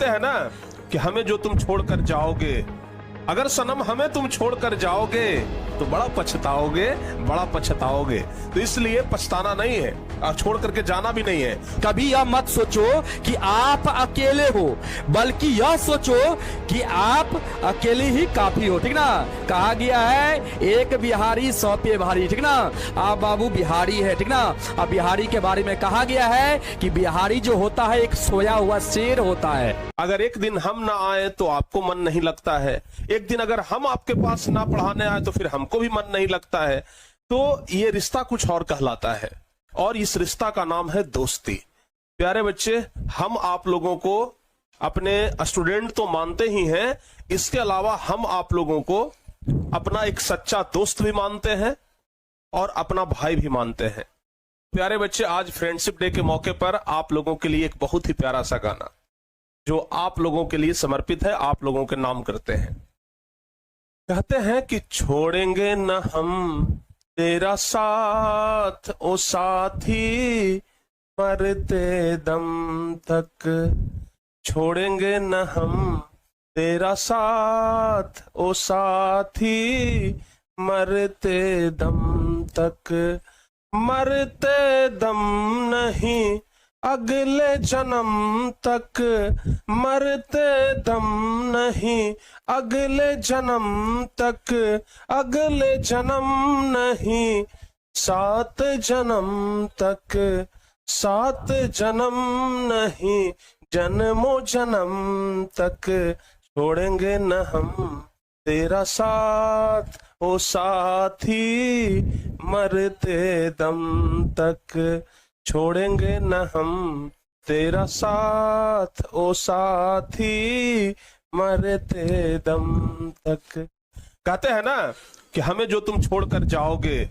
कहते हैं ना कि हमें जो तुम छोड़कर जाओगे, अगर सनम हमें तुम छोड़कर जाओगे तो बड़ा पछताओगे, बड़ा पछताओगे। तो इसलिए पछताना नहीं है और छोड़ करके जाना भी नहीं है। कभी यह मत सोचो कि आप अकेले हो, बल्कि यह सोचो कि आप अकेले ही काफी हो। ठीक ना, कहा गया है एक बिहारी 100 पे भारी। ठीक ना, आप बाबू बिहारी है। ठीक ना, अब बिहारी के बारे में कहा गया है कि बिहारी जो होता है एक सोया हुआ शेर होता है। अगर एक दिन हम ना आए तो आपको मन नहीं लगता है, एक दिन अगर हम आपके पास ना पढ़ाने आए तो फिर हमको भी मन नहीं लगता है। तो ये रिश्ता कुछ और कहलाता है और इस रिश्ता का नाम है दोस्ती। प्यारे बच्चे, हम आप लोगों को अपने स्टूडेंट तो मानते ही हैं, इसके अलावा हम आप लोगों को अपना एक सच्चा दोस्त भी मानते हैं और अपना भाई भी मानते हैं। प्यारे बच्चे, आज फ्रेंडशिप डे के मौके पर आप लोगों के लिए एक बहुत ही प्यारा सा गाना जो आप लोगों के लिए समर्पित है, आप लोगों के नाम करते हैं। कहते हैं कि छोड़ेंगे न हम तेरा साथ ओ साथी, मरते दम तक। छोड़ेंगे न हम तेरा साथ ओ साथी, मरते दम तक। मरते दम नहीं अगले जन्म तक, मरते दम नहीं अगले जन्म तक। अगले जन्म नहीं 7 जन्म तक, 7 जन्म नहीं जन्मों जन्म तक। छोड़ेंगे न हम तेरा साथ ओ साथी, मरते दम तक। छोड़ेंगे न हम तेरा साथ ओ साथी, मरते दम तक। कहते हैं ना कि हमें जो तुम छोड़कर जाओगे,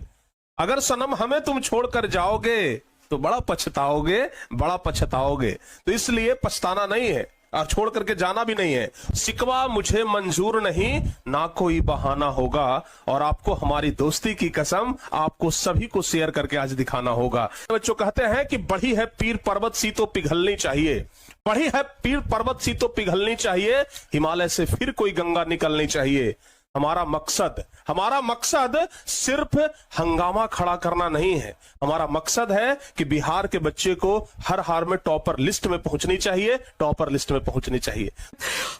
अगर सनम हमें तुम छोड़कर जाओगे तो बड़ा पछताओगे, बड़ा पछताओगे। तो इसलिए पछताना नहीं है और छोड़ करके जाना भी नहीं है। शिकवा मुझे मंजूर नहीं, ना कोई बहाना होगा, और आपको हमारी दोस्ती की कसम आपको सभी को शेयर करके आज दिखाना होगा। बच्चों, कहते हैं कि बढ़ी है पीर पर्वत सी तो पिघलनी चाहिए, बढ़ी है पीर पर्वत सी तो पिघलनी चाहिए, हिमालय से फिर कोई गंगा निकलनी चाहिए। हमारा मकसद सिर्फ हंगामा खड़ा करना नहीं है। हमारा मकसद है कि बिहार के बच्चे को हर हाल में टॉपर लिस्ट में पहुंचनी चाहिए, टॉपर लिस्ट में पहुंचनी चाहिए।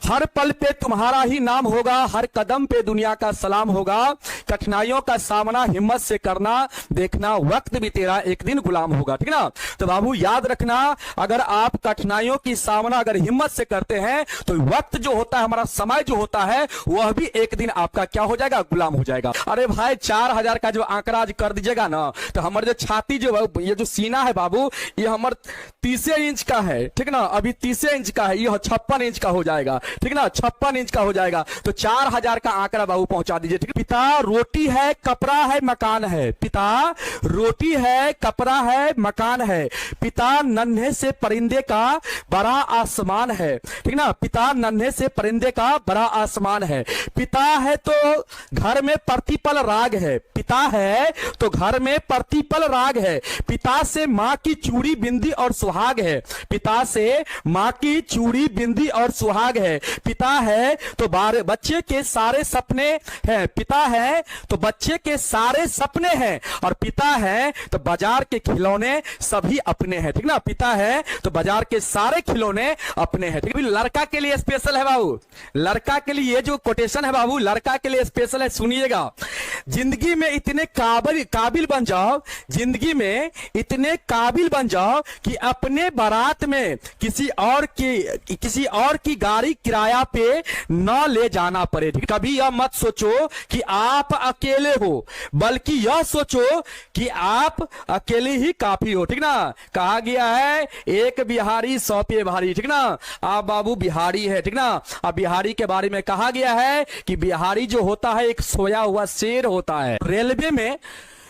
हर पल पे तुम्हारा ही नाम होगा, हर कदम पे दुनिया का सलाम होगा। कठिनाइयों का सामना हिम्मत से करना, देखना वक्त भी तेरा एक दिन गुलाम होगा। ठीक ना, तो बाबू याद रखना, अगर आप कठिनाइयों की सामना अगर हिम्मत से करते हैं तो वक्त जो होता है, हमारा समय जो होता है, वह भी एक दिन आपका क्या हो जाएगा, गुलाम हो जाएगा। अरे भाई 4000 का जो आंकड़ा आज कर दीजिएगा ना, तो हमारे जो छाती जो ये जो सीना है बाबू, ये हमारे 30 इंच का है। ठीक ना, अभी 30 इंच का है, ये 56 इंच का हो जाएगा। ठीक ना, 56 इंच का हो जाएगा। तो 4000 का आंकड़ा बाबू पहुंचा दीजिए। ठीक, पिता रोटी है, कपड़ा है, मकान है। पिता रोटी है, कपड़ा है, मकान है। पिता नन्हे से परिंदे का बड़ा आसमान है। ठीक ना, पिता नन्हे से परिंदे का बड़ा आसमान है। पिता है तो घर में प्रतिपल राग है। पिता है तो घर में प्रतिपल राग है। पिता से मां की चूड़ी बिंदी और सुहाग है। पिता से मां की चूड़ी बिंदी और सुहाग है। पिता है तो बच्चे के सारे सपने हैं। पिता है तो बच्चे के सारे सपने हैं, और पिता है तो बाजार के खिलौने सभी अपने हैं। ठीक ना, पिता है तो बाजार के सारे खिलौने अपने हैं। ठीक है, लड़का के लिए स्पेशल है बाबू, लड़का के लिए ये जो कोटेशन है बाबू, लड़का के लिए स्पेशल है, सुनिएगा। जिंदगी में इतने काबिल बन जाओ, जिंदगी में इतने काबिल बन जाओ कि अपने बारात में किसी और की गाड़ी किराया पे न ले जाना पड़े। कभी यह मत सोचो कि आप अकेले हो, बल्कि यह सोचो कि आप अकेले ही काफी हो। ठीक ना, कहा गया है एक बिहारी 100 पे भारी। ठीक ना, आप बाबू बिहारी है। ठीक ना, अब बिहारी के बारे में कहा गया है कि बिहारी जो होता है एक सोया हुआ शेर होता है। रेलवे में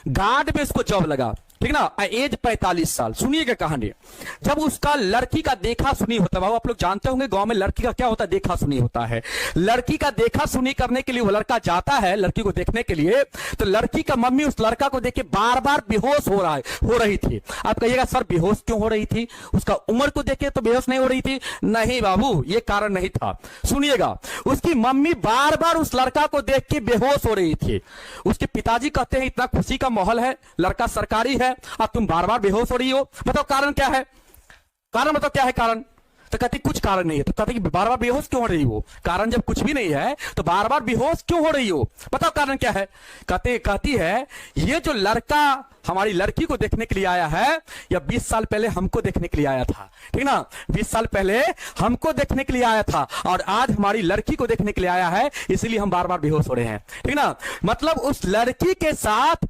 गार्ड में इसको जॉब लगा। ठीक ना, एज 45 साल। सुनिएगा कहानी। जब उसका लड़की का देखा सुनी होता है, आप लोग जानते होंगे गांव में लड़की का क्या होता है, देखा सुनी होता है। लड़की का देखा सुनी करने के लिए वो लड़का जाता है लड़की को देखने के लिए, तो लड़की का मम्मी उस लड़का को देख के बार बार बेहोश हो रही थी। आप कहिएगा सर बेहोश क्यों हो रही थी, उसका उम्र को देख के तो बेहोश नहीं हो रही थी? नहीं बाबू, ये कारण नहीं था। सुनिएगा, उसकी मम्मी बार बार उस लड़का को देख के बेहोश हो रही थी। उसके पिताजी कहते हैं इतना खुशी का माहौल है, लड़का सरकारी है, अब तुम बार बार बेहोश हो रही हो, बताओ कारण क्या है? कारण बताओ क्या है कारण? तो कहती कुछ कारण नहीं है। तो कहती कि बार बार बेहोश क्यों हो रही हो? कारण जब कुछ भी नहीं है तो बार बार बेहोश क्यों हो रही हो, बताओ कारण क्या है? कहती है ये जो लड़का हमारी लड़की को देखने के लिए आया है, या 20 साल पहले हमको देखने के लिए आया था, ठीक ना, 20 साल पहले हमको देखने के लिए आया था और आज हमारी लड़की को देखने के लिए आया है, इसलिए हम बार बार बेहोश हो रहे हैं, ठीक ना। मतलब उस लड़की के साथ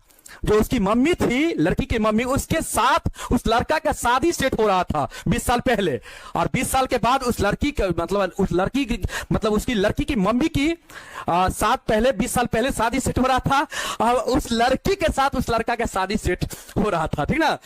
जो उसकी मम्मी थी, लड़की की मम्मी, उसके साथ उस लड़का का शादी सेट हो रहा था 20 साल पहले, और 20 साल के बाद उस लड़की का मतलब उसकी लड़की की मम्मी की साथ पहले 20 साल पहले शादी सेट हो रहा था और उस लड़की के साथ उस लड़का का शादी सेट हो रहा था, ठीक ना।